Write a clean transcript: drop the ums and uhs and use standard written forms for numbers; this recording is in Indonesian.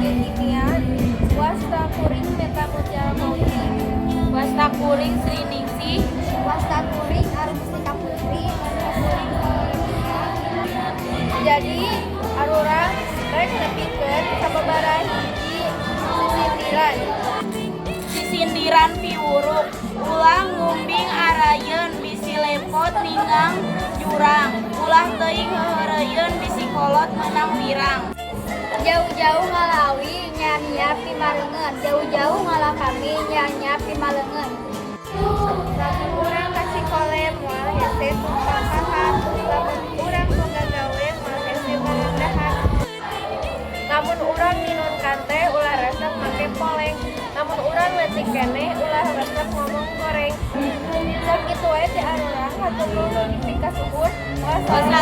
kekinian. Wasta kuring meta mucal mauti. Wasta kuring Sri Ningsih. Wasta kuring Arustika Putri. Jadi arurang rek nepikeun sababaraha hiji sisindiran. Sisindiran piwuruk ulah ngumbing arayeun bisi lepot ninggang jurang ulah teuing heureuyeun bisi kolot meunang wirang. Jauh-jauh ngalawi nya-nya pimalengan. Jauh-jauh ngalah kami nya-nya pimalengan. Lamun urang kasih kolem moal hese tumpang kahat. Lamun urang boga gawe moal hese barendahan. Lamun urang minun kante ulah resep make poleng. Lamun urang leutik keneh ulah resep ngomong goreng. Sok kitu we ti arurang hatur nuhun pika suhun. Wassalamualaikum